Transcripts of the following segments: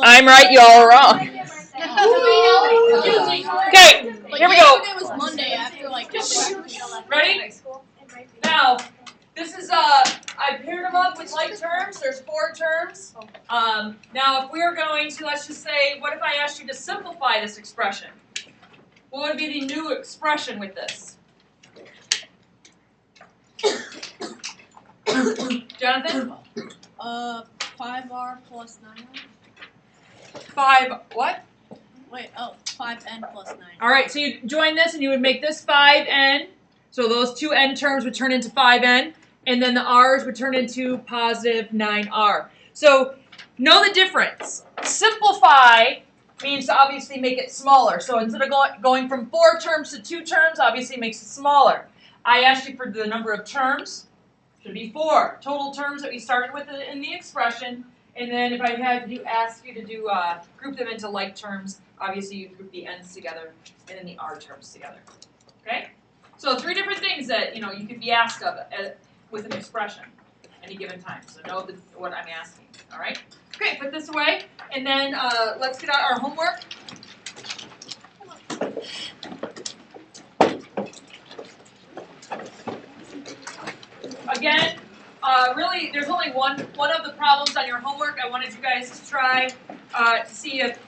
I'm right, you all are wrong. Okay, here we go. It was Monday after Ready? Now, this is I paired them up with like terms. There's 4 terms. Now, if we were going to, let's just say, what if I asked you to simplify this expression? What would be the new expression with this? Jonathan? 5R plus 9. 5 what? Wait, 5N plus 9. All right, so you join this and you would make this 5N. So those 2 N terms would turn into 5N. And then the R's would turn into positive 9R. So know the difference. Simplify means to obviously make it smaller. So instead of going from 4 terms to 2 terms, obviously it makes it smaller. I asked you for the number of terms. Should be 4 total terms that we started with in the expression. And then if I had to ask you to do group them into like terms, obviously you group the N's together and then the R terms together. Okay? So 3 different things that you could be asked of with an expression at any given time. So know what I'm asking. All right? Okay, put this away, and then let's get out our homework. Again, really, there's only one of the problems on your homework. I wanted you guys to try to see if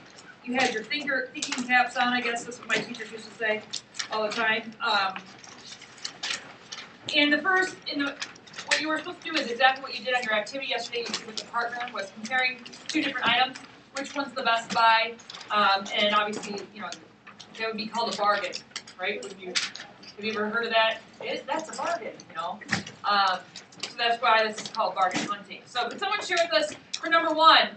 you had your thinking caps on. I guess that's what my teachers used to say all the time. What you were supposed to do is exactly what you did on your activity yesterday with your partner, was comparing 2 different items. Which one's the best buy? And obviously, that would be called a bargain, right? Have you ever heard of that? That's a bargain, So that's why this is called bargain hunting. So could someone share with us for number 1,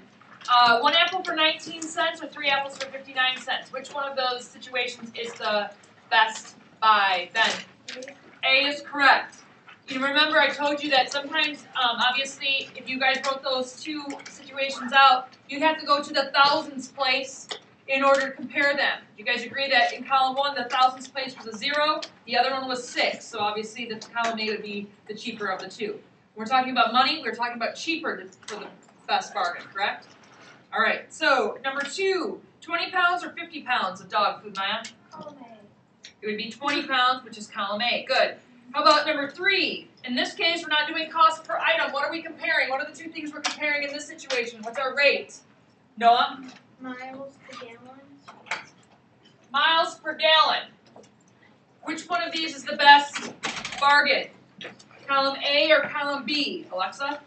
1 apple for 19 cents or 3 apples for 59 cents? Which one of those situations is the best buy then? A is correct. You remember I told you that sometimes, obviously, if you guys wrote those 2 situations out, you'd have to go to the thousands place in order to compare them. Do you guys agree that in column 1, the thousands place was a 0, the other one was 6, so obviously the column A would be the cheaper of the 2. When we're talking about money, we're talking about cheaper for the best bargain, correct? All right, so number 2, 20 pounds or 50 pounds of dog food, Maya? Column A. It would be 20 pounds, which is column A. Good. How about number 3? In this case, we're not doing cost per item. What are we comparing? What are the 2 things we're comparing in this situation? What's our rate? Noah? Miles per gallon. Miles per gallon. Which one of these is the best bargain? Column A or column B? Alexa?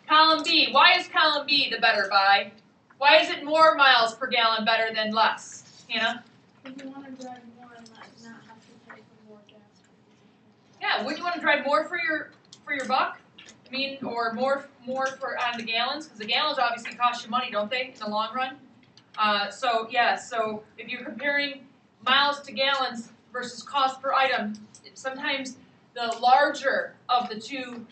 Column B. Why is column B the better buy? Why is it more miles per gallon better than less? Hannah? If you want to drive more and not have to pay for more gas. Yeah, wouldn't you want to drive more for your buck? Or more for on the gallons, because the gallons obviously cost you money, don't they, in the long run? So if you're comparing miles to gallons versus cost per item, sometimes the larger of the 2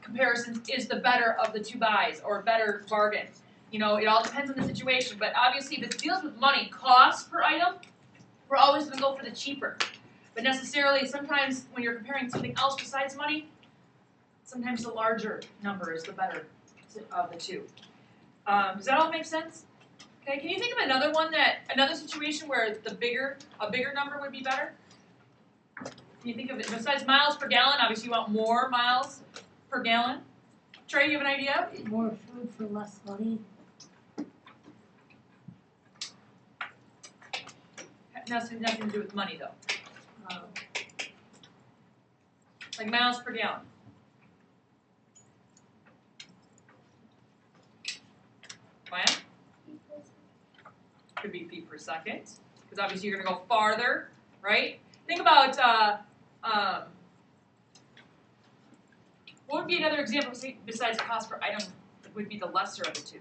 comparisons is the better of the 2 buys or better bargain. It all depends on the situation, but obviously if it deals with money, cost per item, we're always going to go for the cheaper. But necessarily, sometimes when you're comparing something else besides money, sometimes the larger number is the better of the 2. Does that all make sense? Okay, can you think of another situation where a bigger number would be better? Can you think of it besides miles per gallon? Obviously, you want more miles per gallon. Trey, you have an idea? More food for less money. Nothing to do with money, though. Like miles per gallon. Maya? Could be feet per second, because obviously you're going to go farther, right? Think about what would be another example besides cost per item that would be the lesser of the 2?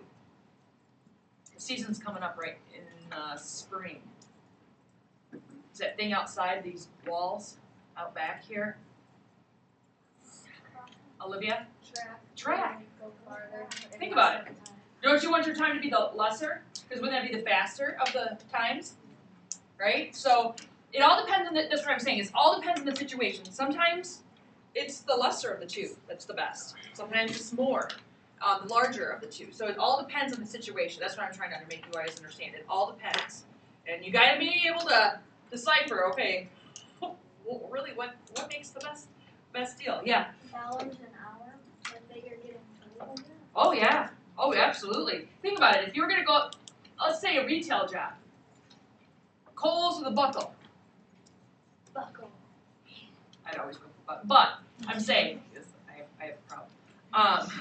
The season's coming up right in spring. Is that thing outside these walls out back here? Olivia? Track. Think about it. Don't you want your time to be the lesser? Because wouldn't that be the faster of the times? Right? So it all depends on that's what I'm saying. It all depends on the situation. Sometimes it's the lesser of the 2 that's the best. Sometimes it's more. the larger of the two. So it all depends on the situation. That's what I'm trying to make you guys understand. It all depends. And you gotta be able to decipher, okay, well, really what makes the best deal? Yeah. Dollars an hour, like that you're getting paid. Oh yeah. Oh, absolutely. Think about it. If you were gonna go, let's say a retail job, Kohl's or the Buckle. Buckle. I'd always go for Buckle, but I'm saying I have a problem.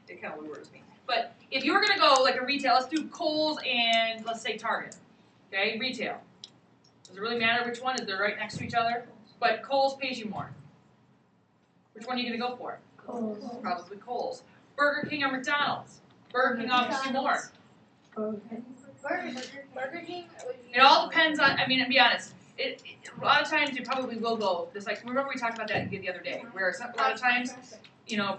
It kind of worries me. But if you were gonna go like a retail, let's do Kohl's and let's say Target. Okay, retail. Does it really matter which one? Is they're right next to each other? But Kohl's pays you more. Which one are you gonna go for? Kohl's. Probably Kohl's. Burger King or McDonald's? Burger King obviously more. Burger King. It all depends on. I mean, to be honest, a lot of times you probably will go. Just like remember we talked about that the other day, where a lot of times,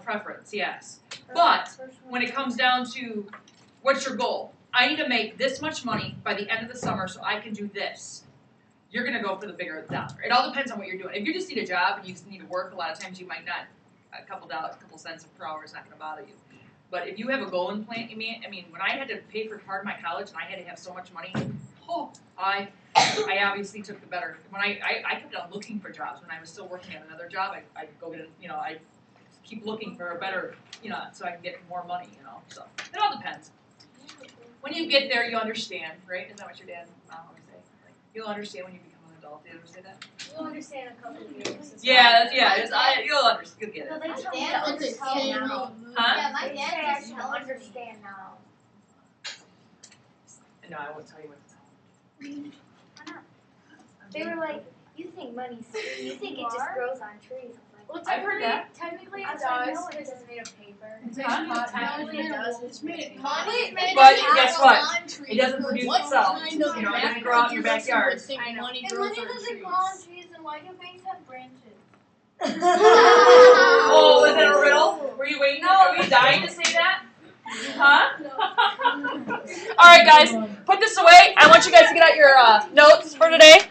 preference, yes. But when it comes down to what's your goal? I need to make this much money by the end of the summer so I can do this. You're gonna go for the bigger dollar. It all depends on what you're doing. If you just need a job and you just need to work, a lot of times you might not. A couple cents per hour is not gonna bother you. But if you have a goal in plan, I mean, when I had to pay for part of my college and I had to have so much money, I obviously took the better. When I kept on looking for jobs when I was still working at another job, I'd go get I keep looking for a better, so I can get more money, So it all depends. When you get there, you understand, right? Is that what your dad and mom always say? Like, you'll understand when you become an adult. Did you ever say that? You'll understand a couple of years. Yeah, you'll understand. You'll get No, it. they tell me Dad to was a understand kid now. Huh? Yeah, my They dad say has I to don't understand now. No, I won't tell you what to tell. They were like, you think money's free, you think it just grows on trees. Well, I've heard that. technically I it was like, does, no, it because doesn't. it's made of paper. Huh? Technically it does, It's made of Money- money. But guess what? It doesn't produce What itself. kind of It doesn't grow out in your backyard. I know. Money And grows money on doesn't trees. grow on trees, then why do banks have branches? Oh, was that a riddle? Were you waiting? Are we dying to say that? Huh? All right, guys, put this away. I want you guys to get out your notes for today.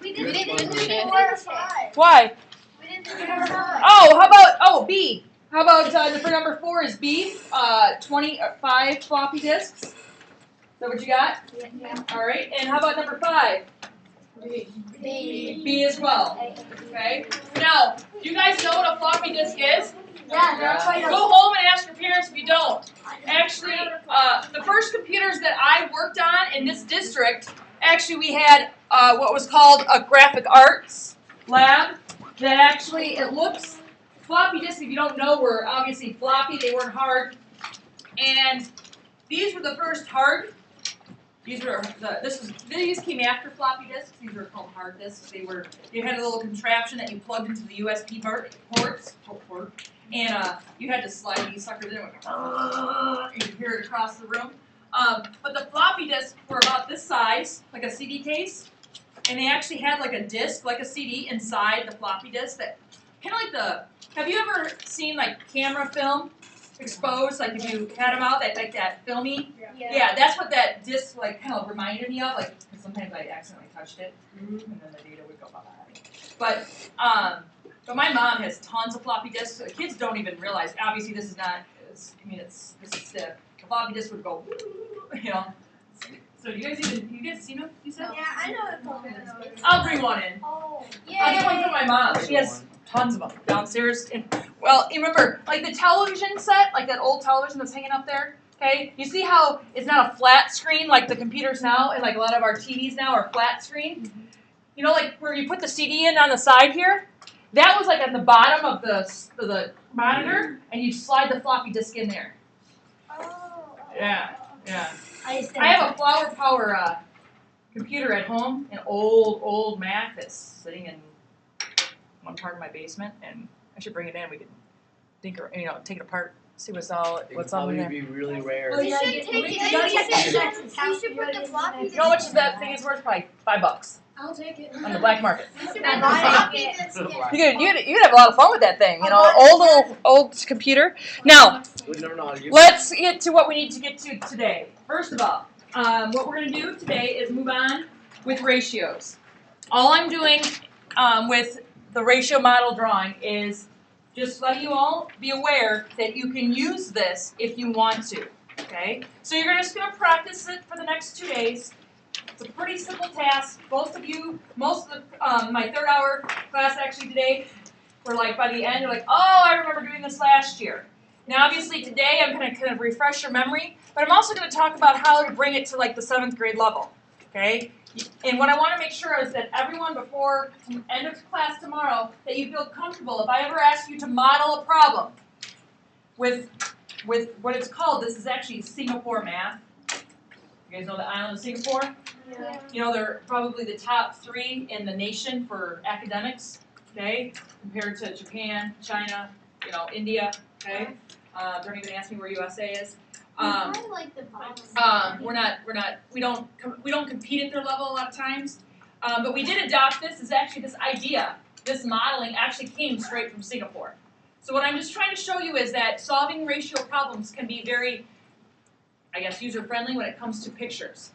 We didn't finish finish it. 4 or 5. Why? We didn't finish 4 or 5. B? How about for number 4 is B? 25 floppy disks. Is that what you got? Yeah. All right. And how about number 5? B. B as well. Okay. Now, do you guys know what a floppy disk is? Yeah, that's why Go home and ask your parents if you don't. Actually, the first computers that I worked on in this district, actually we had what was called a graphic arts lab. That actually, it looks, floppy disks, if you don't know, were obviously floppy. They weren't hard. And these were the first hard. These came after floppy disks. These were called hard disks. They had a little contraption that you plugged into the USB ports. And you had to slide these suckers in. It went, you could hear it across the room. But the floppy disks were about this size, like a CD case. And they actually had like a disc, like a CD, inside the floppy disk. That kind of like have you ever seen like camera film exposed? Like if you had them out, that filmy? Yeah, that's what that disc like kind of reminded me of. Like, 'cause sometimes I accidentally touched it, and then the data would go by. But my mom has tons of floppy disks. So the kids don't even realize. Obviously, this is not. This is stiff. The floppy disk would go, So you guys seen them? You said? Yeah, I know what floppy disk is. I'll bring one in. Oh, I'll get one for my mom. She has tons of them downstairs. Well, you remember, like the television set, like that old television that's hanging up there? Okay? You see how it's not a flat screen like the computers now, and like a lot of our TVs now are flat screen? You know, like where you put the CD in on the side here? That was like at the bottom of the monitor, and you slide the floppy disk in there. Yeah. I have a Flower Power computer at home, an old Mac that's sitting in one part of my basement, and I should bring it in. We could take it apart, see what's on Probably there. be really rare. We should take it in. We should put the floppy disk. You know how much that thing is worth? Probably $5 I'll take it. on the black market. We should put the floppy disk in. You could have a lot of fun with that thing. Old computer. Now, We never know how to use let's get to what we need to get to today. First of all, what we're going to do today is move on with ratios. All I'm doing with the ratio model drawing is Just letting you all be aware that you can use this if you want to, okay? So you're just going to practice it for the next 2 days. It's a pretty simple task. Most of my third hour class actually today, were like by the end, you're like, oh, I remember doing this last year. Now obviously today I'm going to kind of refresh your memory, but I'm also going to talk about how to bring it to like the 7th grade level, okay? And what I want to make sure is that everyone before end of class tomorrow, that you feel comfortable. If I ever ask you to model a problem with what it's called, this is actually Singapore math. You guys know the island of Singapore? Yeah. You know, they're probably the top 3 in the nation for academics, okay? Compared to Japan, China, you know, India, okay? Don't even ask me where USA is. I like the bottom. We don't compete at their level a lot of times, but we did adopt this. Is actually this idea, this modeling actually came straight from Singapore. So what I'm just trying to show you is that solving ratio problems can be very, I guess, user friendly when it comes to pictures.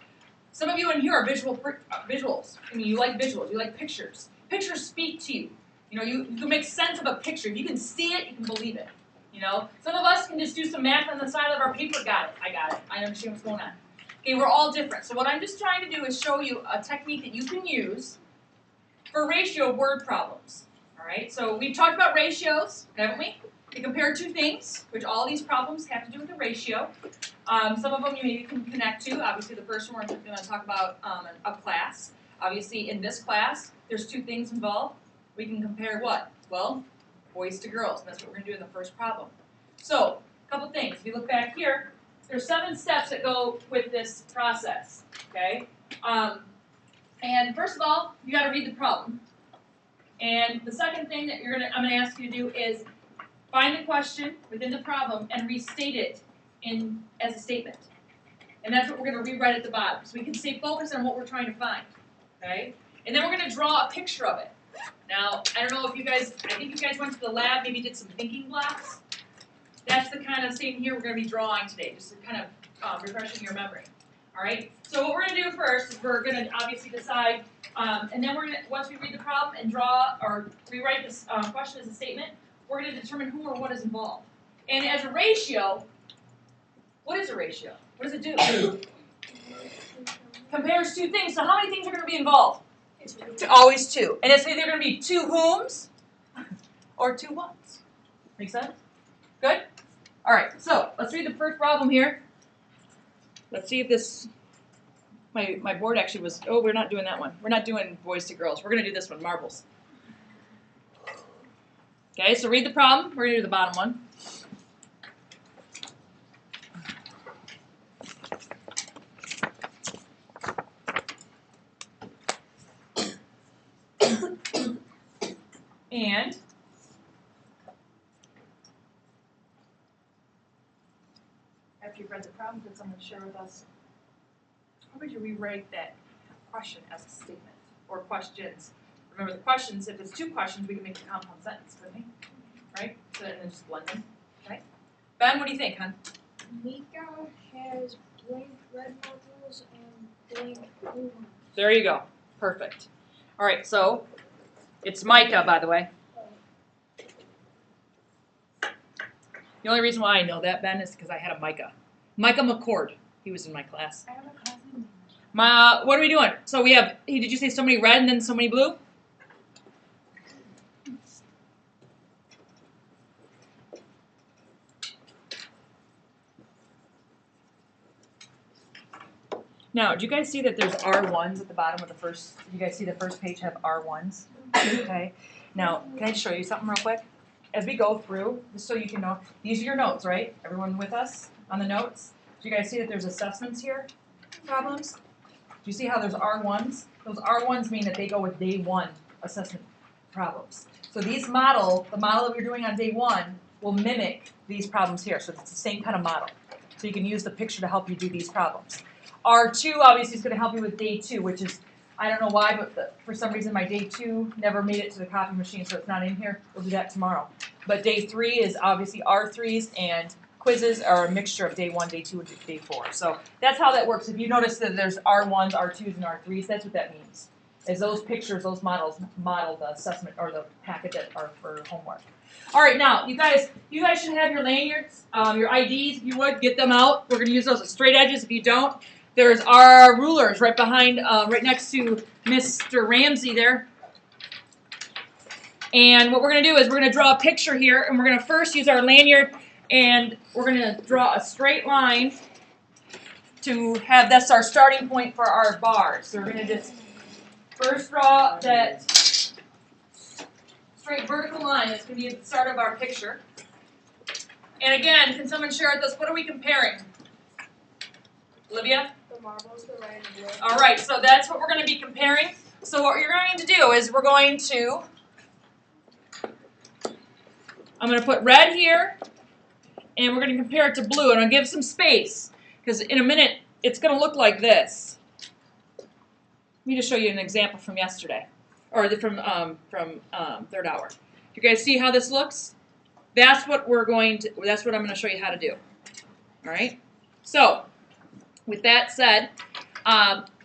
Some of you in here are visuals. I mean, you like visuals. You like pictures. Pictures speak to you. You know, you can make sense of a picture. If you can see it, you can believe it. You know, some of us can just do some math on the side of our paper. Got it. I got it. I understand what's going on. Okay, we're all different. So what I'm just trying to do is show you a technique that you can use for ratio word problems. All right. So we've talked about ratios, haven't we? We compare 2 things, which all these problems have to do with the ratio. Some of them you maybe can connect to. Obviously, the first one we're going to talk about a class. Obviously, in this class, there's 2 things involved. We can compare what? Well, boys to girls, and that's what we're going to do in the first problem. So, a couple things. If you look back here, there's 7 steps that go with this process, okay? And first of all, you got to read the problem. And the second thing that I'm going to ask you to do is find the question within the problem and restate it as a statement. And that's what we're going to rewrite at the bottom, so we can stay focused on what we're trying to find, okay? And then we're going to draw a picture of it. Now, I don't know if you guys, I think you guys went to the lab, maybe did some thinking blocks. That's the kind of same here we're going to be drawing today, just to kind of refreshing your memory. All right? So what we're going to do first is we're going to obviously decide, and then we're going to, once we read the problem and draw or rewrite this question as a statement, we're going to determine who or what is involved. And as a ratio, what is a ratio? What does it do? Compares 2 things. So how many things are going to be involved? Always 2. And it's either going to be 2 whoms or 2 whats. Make sense? Good? All right, so let's read the first problem here. Let's see if this, my board actually was, oh, we're not doing that one. We're not doing boys to girls. We're going to do this one, marbles. Okay, so read the problem. We're going to do the bottom one. And after you've read the problem, could someone share with us, how would you rewrite that question as a statement? Or questions? Remember the questions, if it's 2 questions, we can make a compound sentence, couldn't we? Right? So then just blend them. Okay? Ben, what do you think, hon? Mika has blank red marbles and blank blue ones. There you go. Perfect. All right, so it's Micah, by the way. The only reason why I know that, Ben, is because I had a Micah. Micah McCord. He was in my class. I have a cousin. What are we doing? So we have, did you say so many red and then so many blue? Now, do you guys see that there's R1s at the bottom of the first, you guys see the first page have R1s? Okay. Now, can I just show you something real quick? As we go through, just so you can know, these are your notes, right? Everyone with us on the notes? Do you guys see that there's assessments here? Problems? Do you see how there's R1s? Those R1s mean that they go with day 1 assessment problems. So these the model that we're doing on day 1 will mimic these problems here. So it's the same kind of model. So you can use the picture to help you do these problems. R2 obviously is going to help you with day 2, which is, I don't know why, but for some reason my day 2 never made it to the copy machine, so it's not in here. We'll do that tomorrow. But day 3 is obviously R3s, and quizzes are a mixture of day 1, day 2, and day 4. So that's how that works. If you notice that there's R1s, R2s, and R3s, that's what that means. Is those pictures, those models model the assessment or the packet that are for homework. All right, now you guys should have your lanyards, your IDs. If you would get them out. We're going to use those as straight edges. If you don't, there's our rulers right behind, right next to Mr. Ramsey there. And what we're going to do is we're going to draw a picture here, and we're going to first use our lanyard, and we're going to draw a straight line to have that's our starting point for our bars. So we're going to just first draw that straight vertical line. That's going to be at the start of our picture. And again, can someone share with us, what are we comparing? Olivia? The marbles, the red and blue. All right, so that's what we're going to be comparing. So what you're going to do is I'm going to put red here, and we're going to compare it to blue, and I'll give some space, because in a minute, it's going to look like this. Let me just show you an example from yesterday, or from third hour. You guys see how this looks? That's what I'm going to show you how to do. All right? So, with that said,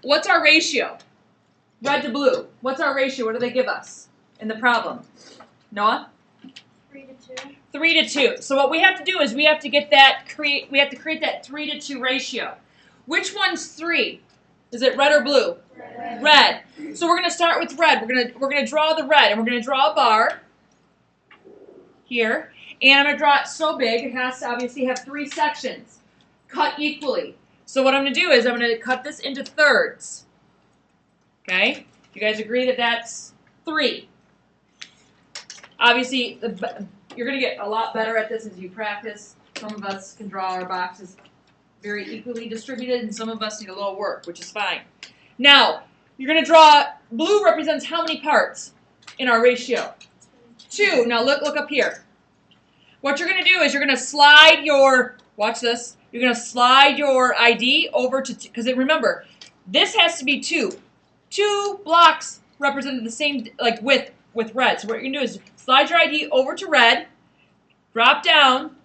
what's our ratio? Red to blue. What's our ratio? What do they give us in the problem? Noah? 3 to 2. 3 to 2. So what we have to do is we have to create that 3 to 2 ratio. Which one's 3? Is it red or blue? Red. Red. So we're going to start with red. We're going to draw the red, and we're going to draw a bar here. And I'm going to draw it so big it has to obviously have 3 sections cut equally. So what I'm going to do is I'm going to cut this into thirds. Okay? You guys agree that that's 3? Obviously, you're going to get a lot better at this as you practice. Some of us can draw our boxes very equally distributed, and some of us need a little work, which is fine. Now, you're going to draw, blue represents how many parts in our ratio? 2. Now look up here. What you're going to do is you're going to slide your, watch this, you're going to slide your ID over to, because remember, this has to be 2. 2 blocks represented the same, like with red. So what you're going to do is slide your ID over to red, drop down,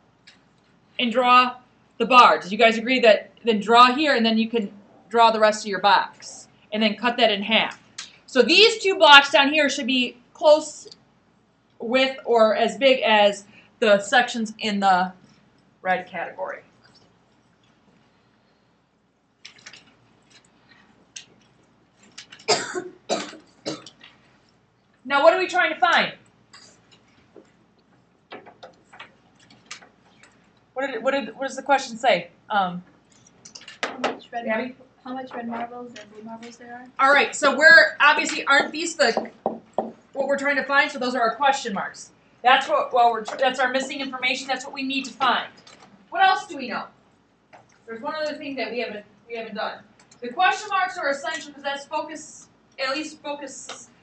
and draw the bar. Did you guys agree that then draw here, and then you can draw the rest of your box, and then cut that in half. So these 2 blocks down here should be close with or as big as the sections in the red category. Now, what are we trying to find? What does the question say? How much red Abby? How much red marbles and blue marbles there are? All right, so we're obviously aren't these what we're trying to find? So those are our question marks. That's that's our missing information. That's what we need to find. What else do we know? There's one other thing that we haven't done. The question marks are essential because that's focus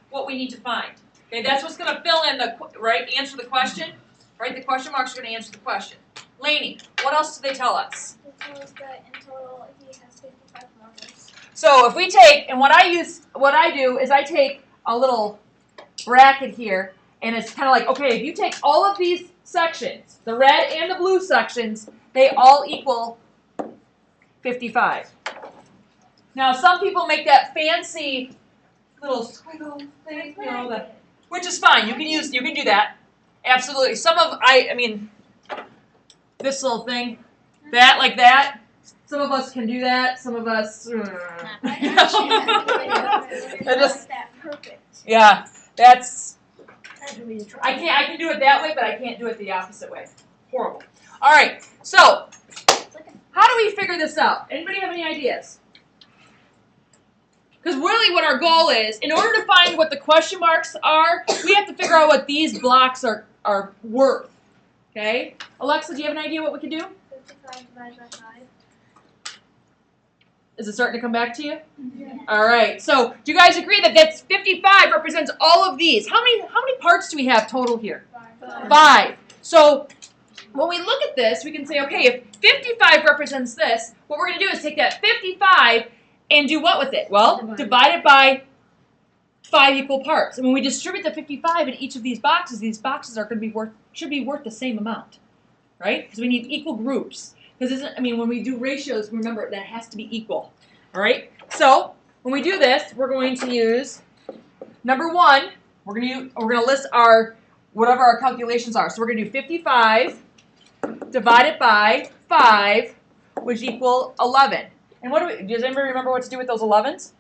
what we need to find. Okay, that's what's going to fill in answer the question. Right, the question marks are going to answer the question. Lainey, what else do they tell us? They tell us that in total he has 55 marbles. So if we take, and what I do is I take a little bracket here, and it's kind of like, okay, if you take all of these sections, the red and the blue sections, they all equal 55. Now some people make that fancy little squiggle thing, which is fine. You can do that. Absolutely. This little thing, like that. Some of us can do that. Some of us. That perfect. Yeah, that's. I can do it that way, but I can't do it the opposite way. Horrible. All right. So, how do we figure this out? Anybody have any ideas? Because really, what our goal is, in order to find what the question marks are, we have to figure out what these blocks are worth. Okay? Alexa, do you have an idea what we could do? 55 divided by 5. Is it starting to come back to you? Yeah. All right. So, do you guys agree that that's 55 represents all of these? How many parts do we have total here? 5. So, when we look at this, we can say, okay, if 55 represents this, what we're going to do is take that 55 and do what with it? Well, divide it by 5 equal parts. And when we distribute the 55 in each of these boxes are going to should be worth the same amount, right? Because we need equal groups. Because when we do ratios, remember that has to be equal. All right. So when we do this, we're going to use number 1. We're going to list our whatever our calculations are. So we're gonna do 55 divided by 5, which equal 11. And what do we, does anybody remember what to do with those 11s?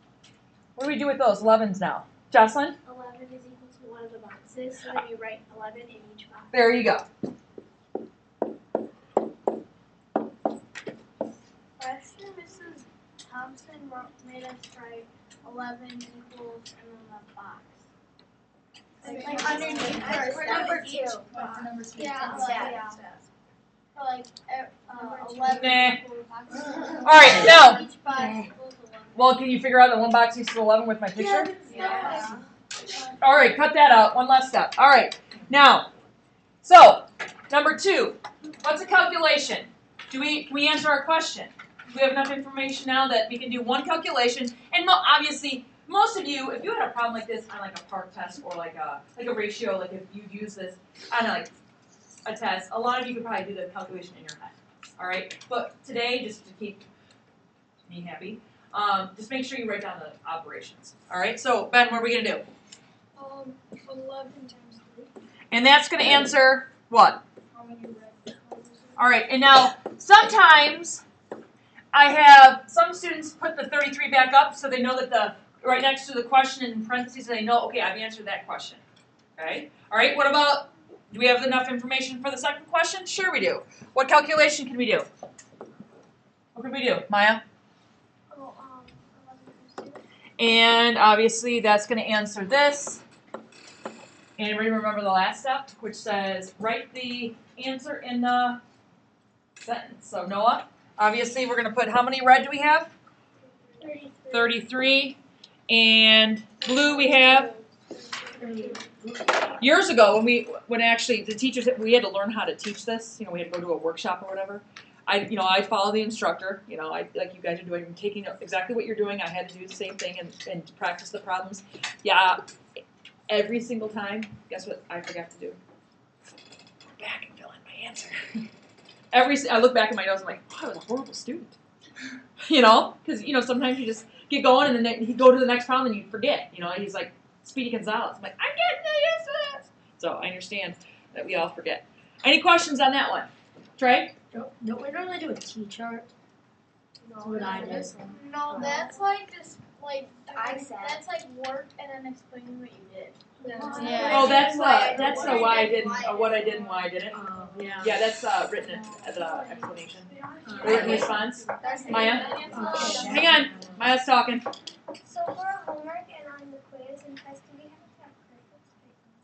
What do we do with those 11s now? Jocelyn? 11 is equal to one of the boxes, so then you write 11 in each box. There you go. Last year, Mrs. Thompson made us write 11 equals and then the box. Like underneath for number 2. Yeah, like 11 Nah. equals boxes. All right, now, Each box equals 11. well, can you figure out that one box equals 11 with my picture? Yeah. All right, cut that out. One last step. All right, now, so number 2, what's a calculation? Can we answer our question? Do we have enough information now that we can do one calculation? And obviously, most of you, if you had a problem like this on like a PARCC test or like a ratio, like if you use this on like a test, a lot of you could probably do the calculation in your head. All right, but today, just to keep me happy, just make sure you write down the operations. All right, so Ben, what are we gonna do? 11 times 3. And that's gonna answer what? How many red marbles? All right, and now sometimes I have some students put the 33 back up so they know that the right next to the question in parentheses, they know, okay, I've answered that question. Okay? All right, what about, do we have enough information for the second question? Sure we do. What calculation can we do? What can we do, Maya? 11 times 2. And obviously that's going to answer this. Anybody remember the last step, which says write the answer in the sentence. So Noah, obviously we're going to put, how many red do we have? 33. And blue we have? Years ago, when actually the teachers, we had to learn how to teach this. You know, we had to go to a workshop or whatever. I follow the instructor. You know, like you guys are doing, I'm taking exactly what you're doing. I had to do the same thing and practice the problems. Yeah, every single time. Guess what? I forgot to do. Go back and fill in my answer. I look back at my notes. I'm like, oh, I was a horrible student. You know, because sometimes you just get going and then you go to the next problem and you forget. You know, he's like Speedy Gonzalez. I'm like, I'm getting used to this. So I understand that we all forget. Any questions on that one? Trey? Don't we normally do a T-chart? That's what I did. No, that's like just like that's like work and then explaining what you did. Yeah. Oh, that's the why I didn't, or what I did and why I didn't. Oh, yeah. Yeah, that's written as the explanation. Written response. Maya? Hang on. Maya's talking. So for our homework and on the quiz and test, do we have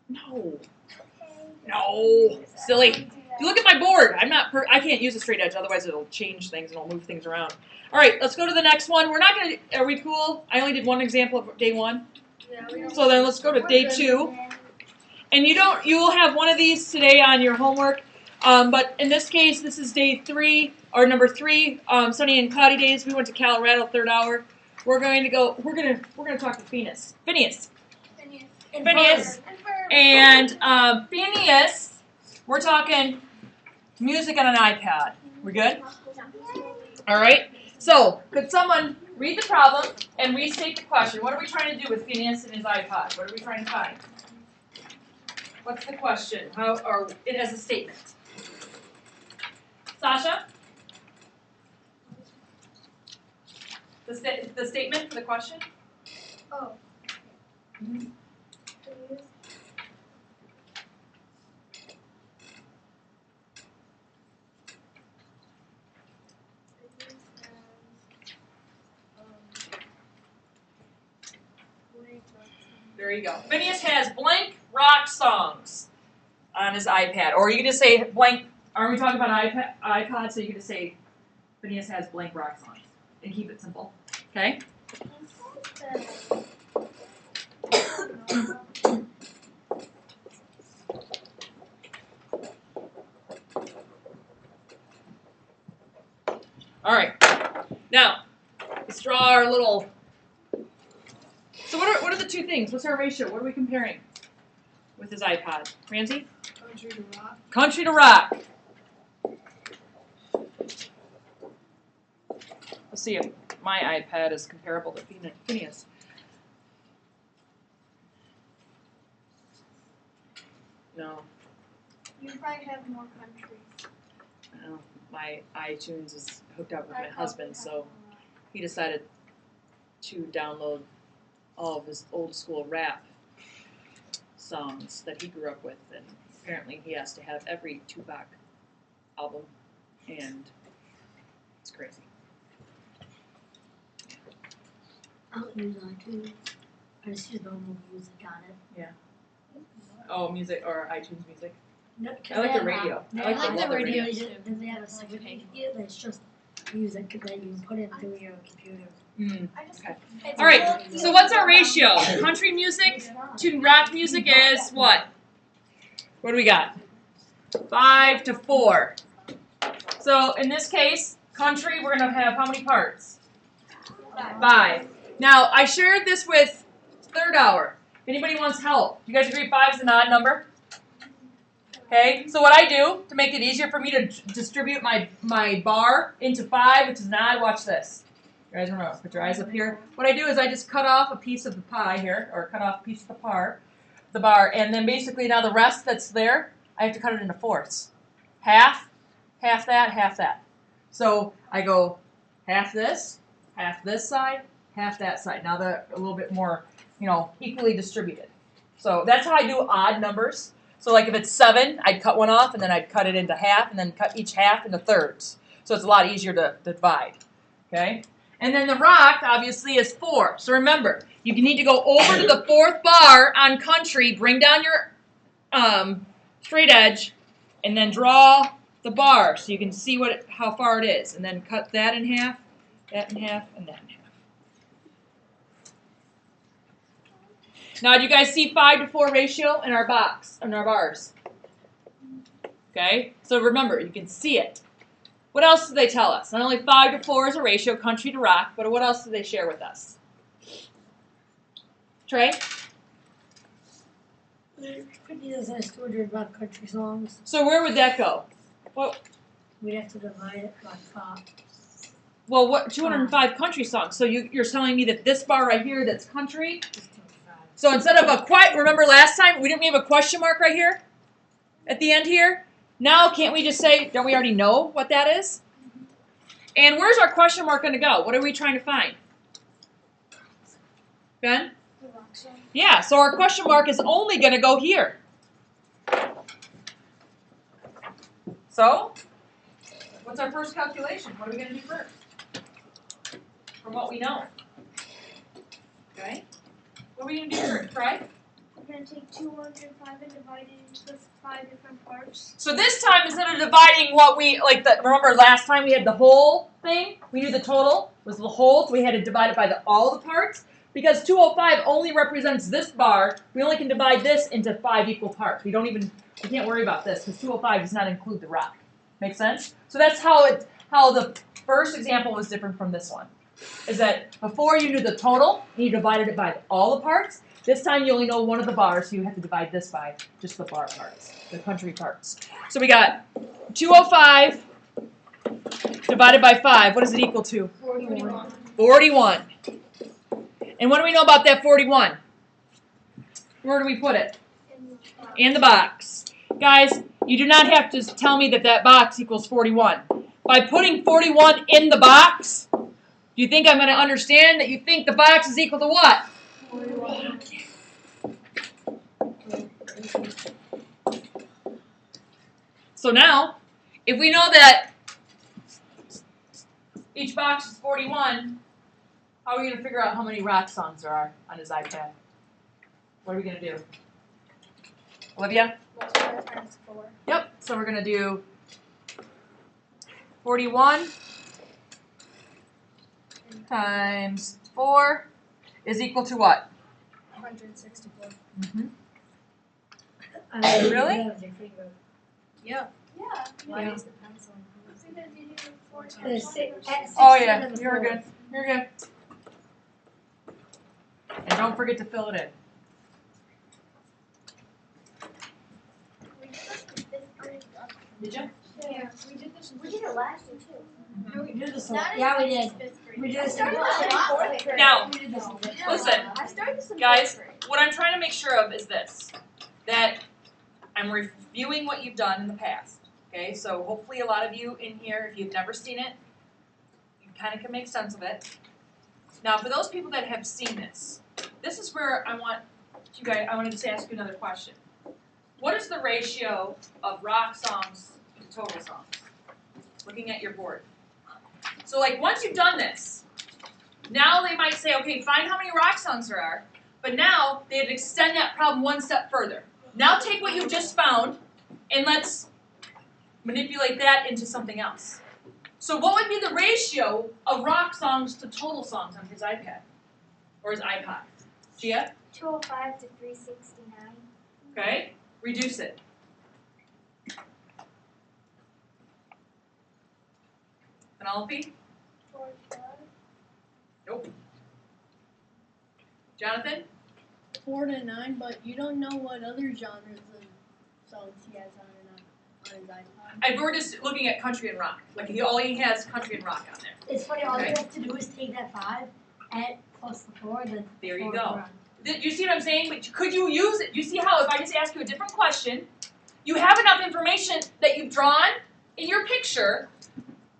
to have No. Okay. No. Silly. If you look at my board, I can't use a straight edge, otherwise it'll change things and it'll move things around. All right, let's go to the next one. Are we cool? I only did one example of day 1. So then let's go to day 2. And you will have one of these today on your homework. But in this case, this is day 3, or number 3, sunny and cloudy days. We went to Colorado, 3rd hour. We're going to talk to Phineas. And Phineas, we're talking music on an iPad. We good? All right. So, could someone read the problem and restate the question? What are we trying to do with Phineas and his iPod? What are we trying to find? What's the question? Or it has a statement. Sasha? The statement for the question? Oh. Mm-hmm. There you go. Phineas has blank rock songs on his iPad. Or you can just say blank, aren't we talking about iPod? So you can just say Phineas has blank rock songs and keep it simple. Okay? All right. Now, let's draw our little. So what are the two things? What's our ratio? What are we comparing with his iPod? Ramsey? Country to rock. Country to rock. Let's see if my iPad is comparable to Phineas. No. You probably have more countries. Well, my iTunes is hooked up with my husband, so he decided to download all of his old school rap songs that he grew up with, and apparently he has to have every Tupac album, and it's crazy. I don't use iTunes. I just use normal music on it. Oh, music or iTunes music. No, I like the radio. I like the the radio. radio. Then they have a separate it's just music that you can put it through your computer. I just Okay. it's All right. all- So what's our ratio? Country music to rock music is what? What do we got? 5 to 4. So in this case, country, we're gonna have how many parts? 5. Now I shared this with third hour. If anybody wants help, do you guys agree 5 is an odd number? Okay. So what I do to make it easier for me to distribute my bar into 5, which is an odd. Watch this. You guys remember, put your eyes up here. What I do is I just cut off a piece of the pie here, or cut off a piece of the bar, and then basically now the rest that's there, I have to cut it into fourths. Half that, half that. So I go half this side, half that side. Now they're a little bit more, equally distributed. So that's how I do odd numbers. So like if it's 7, I'd cut one off, and then I'd cut it into half, and then cut each half into thirds. So it's a lot easier to divide. Okay? And then the rock, obviously, is 4. So remember, you need to go over to the 4th bar on country, bring down your straight edge, and then draw the bar so you can see how far it is. And then cut that in half, and that in half. Now, do you guys see 5 to 4 ratio in our box, in our bars? Okay? So remember, you can see it. What else do they tell us? Not only 5 to 4 is a ratio, country to rock, but what else do they share with us? Trey? Could use as 200 rock country songs. So where would that go? We'd have to divide it by 5. Well, what 205 country songs? So you're telling me that this bar right here, that's country? Just 205. So instead of remember last time we have a question mark right here at the end here? Now can't we just say, don't we already know what that is? And where's our question mark going to go? What are we trying to find? Ben? The rock song. Yeah, so our question mark is only going to go here. So, what's our first calculation? What are we going to do first? From what we know. Okay? What are we going to do first, right? We're gonna take 205 and divide it into the 5 different parts. So this time, instead of dividing remember last time we had the whole thing? We knew the total was the whole, so we had to divide it by all the parts. Because 205 only represents this bar, we only can divide this into 5 equal parts. We can't worry about this, because 205 does not include the rock. Make sense? So that's how the first example was different from this one. Is that before you knew the total, and you divided it by all the parts. This time you only know one of the bars, so you have to divide this by just the bar parts, the country parts. So we got 205 divided by 5. What is it equal to? 41. 41. And what do we know about that 41? Where do we put it? In the box. Guys, you do not have to tell me that box equals 41. By putting 41 in the box, do you think I'm going to understand that you think the box is equal to what? 41. So now, if we know that each box is 41, how are we going to figure out how many rock songs there are on his iPad? What are we going to do? Olivia? Multiply times 4. Yep, so we're going to do 41 times 4 is equal to what? 164. Mm-hmm. Really? Really? Yeah. Why Because you do 4 At times Oh 16 yeah, and the you're 4. good. You're good. And don't forget to fill it in. Did you? Yeah, we did this. We did it last year too. We did this Not yeah, we in did. fifth grade. We did I this started in this in fourth grade. Now, We did this in listen, I started this in guys, fourth grade. what I'm trying to make sure of is this. That I'm reviewing what you've done in the past, okay? So hopefully a lot of you in here, if you've never seen it, you kind of can make sense of it. Now, for those people that have seen this, this is where I wanted to ask you another question. What is the ratio of rock songs to total songs? Looking at your board. So like once you've done this, now they might say, okay, find how many rock songs there are, but now they'd extend that problem one step further. Now take what you just found and let's manipulate that into something else. So what would be the ratio of rock songs to total songs on his iPad or his iPod? Gia? 205 to 369. Okay, reduce it. Penelope? 45. Nope. Jonathan? 4 to 9, but you don't know what other genres of songs he has on his iPod. We're just looking at country and rock. Like all he has country and rock on there. It's funny, all Okay. you have to do is take that 5, add plus the 4, then There you 4 go. around. You see what I'm saying? But could you use it? You see how if I just ask you a different question, you have enough information that you've drawn in your picture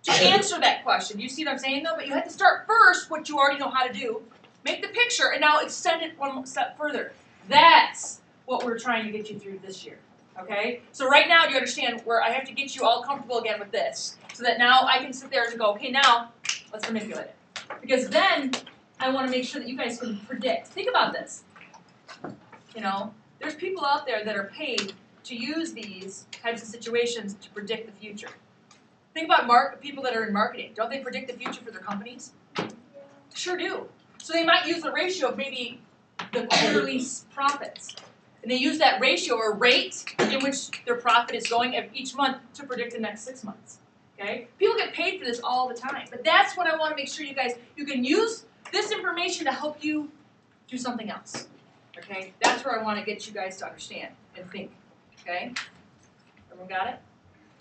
to answer that question. You see what I'm saying though? But you have to start first what you already know how to do. Make the picture and now extend it one step further. That's what we're trying to get you through this year. Okay? So right now, do you understand where I have to get you all comfortable again with this? So that now I can sit there and go, okay, now let's manipulate it. Because then I want to make sure that you guys can predict. Think about this. You know, there's people out there that are paid to use these types of situations to predict the future. Think about people that are in marketing. Don't they predict the future for their companies? Sure do. So they might use the ratio of maybe the quarterly profits. And they use that ratio or rate in which their profit is going each month to predict the next 6 months. Okay? People get paid for this all the time. But that's what I want to make sure you can use this information to help you do something else. Okay? That's where I want to get you guys to understand and think. Okay? Everyone got it?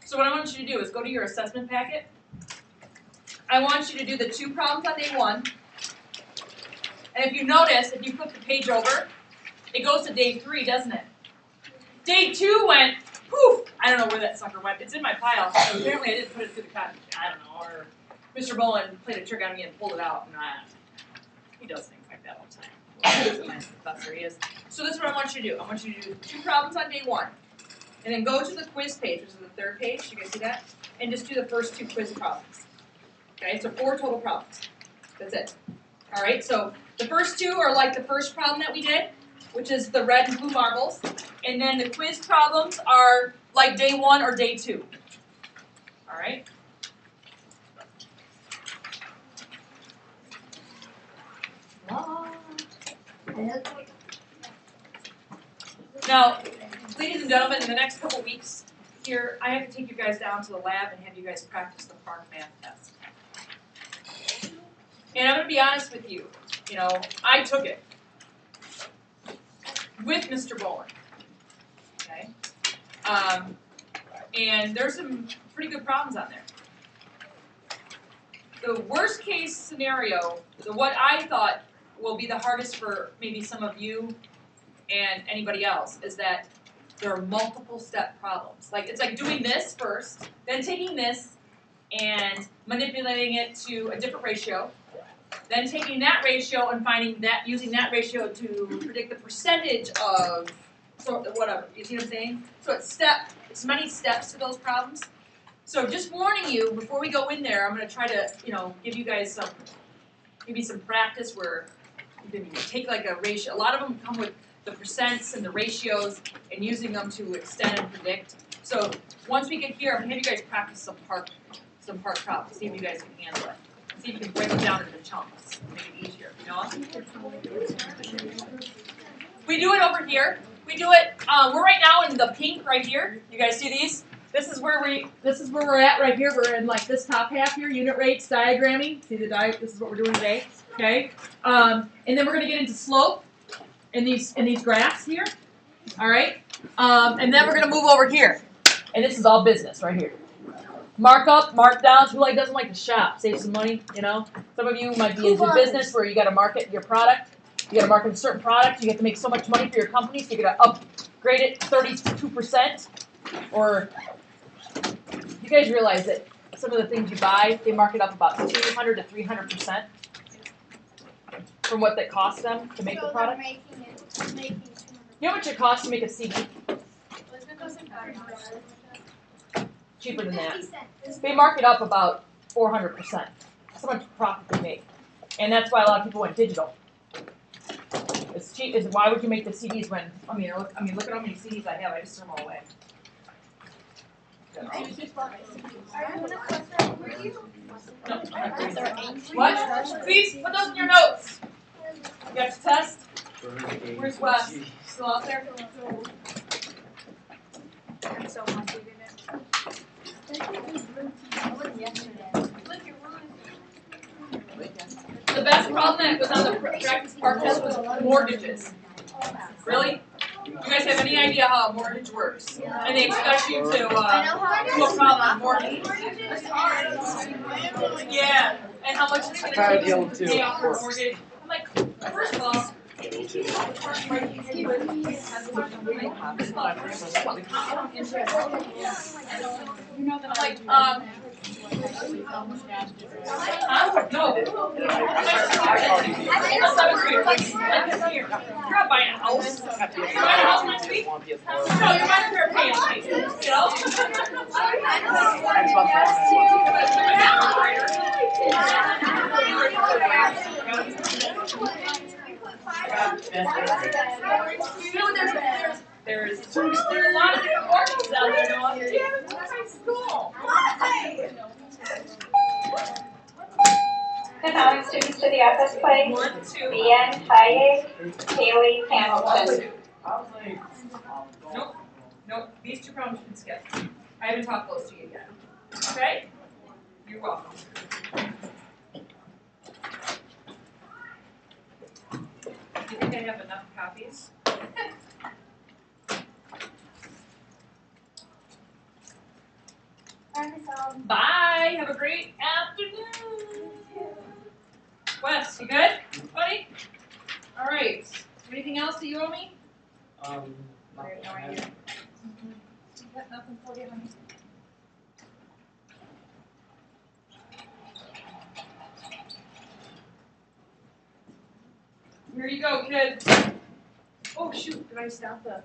So what I want you to do is go to your assessment packet. I want you to do the 2 problems on day 1. And if you notice, if you flip the page over, it goes to day 3, doesn't it? Day 2 went, poof! I don't know where that sucker went. It's in my pile. Apparently I didn't put it through the cotton. I don't know. Or Mr. Bowen played a trick on me and pulled it out. And he does things like that all the time. He's a nice professor, he is. So that's what I want you to do. I want you to do 2 problems on day 1. And then go to the quiz page, which is the 3rd page. You guys see that? And just do the first 2 quiz problems. Okay, so 4 total problems. That's it. All right, so the first 2 are like the first problem that we did, which is the red and blue marbles. And then the quiz problems are like day 1 or day 2. All right? Now, ladies and gentlemen, in the next couple weeks here, I have to take you guys down to the lab and have you guys practice the PARCC math test. And I'm going to be honest with you. You know, I took it with Mr. Bowen. Okay? And there's some pretty good problems on there. The worst case scenario, what I thought will be the hardest for maybe some of you and anybody else, is that there are multiple step problems. Like it's like doing this first, then taking this and manipulating it to a different ratio, then taking that ratio and finding that, using that ratio to predict the percentage of whatever. You see what I'm saying? So it's many steps to those problems. So just warning you, before we go in there, I'm going to try to, give you guys maybe some practice where you can take like a ratio. A lot of them come with the percents and the ratios and using them to extend and predict. So once we get here, I'm going to have you guys practice some PARCC problems. See if you guys can handle it. See if you can break it down into chunks. Make it easier. We do it over here. We do it. We're right now in the pink right here. You guys see these? This is where we're at right here. We're in like this top half here, unit rates, diagramming. See the this is what we're doing today. Okay. And then we're gonna get into slope in these graphs here. All right. And then we're gonna move over here. And this is all business right here. Markup, markdowns. Who doesn't like to shop? Save some money, Some of you might be in business where you got to market your product. You got to market a certain product. You have to make so much money for your company, so you got to grade it 32%, or you guys realize that some of the things you buy, they mark it up about 200 to 300% from what that costs them to make the product. Making You know how much it costs to make a CD? Cheaper than that. They mark it up about 400%. That's how much profit they make, and that's why a lot of people went digital. It's cheap. Why would you make the CDs when? Look at how many CDs I have. I just threw them all away. No. What? Please put those in your notes. You got your test? Where's Wes? Still out there? The best problem that was on the practice part test was mortgages. Really? You guys have any idea how a mortgage works? And they expect you to do a problem on mortgage. Yeah. And how much it's going to take you to pay off your mortgage. I'm like, first of all, no. You're not buying a house. You're buying a house next week? No, you're buying a pair of pants. You know? There's a lot of different mortgages out there, Noah. Yeah, it's a nice school. Good morning, students to the office, please. 1, 2. Bien, Hayek, Haley, Hamilton. Nope. These 2 problems you can skip. I haven't taught those to you yet. Okay? You're welcome. Do you think I have enough copies? Bye. Have a great afternoon. Wes, you good, buddy? All right. Anything else that you owe me? I have no idea. Got nothing for you, honey. Here you go, kids. Oh shoot! Did I stop the?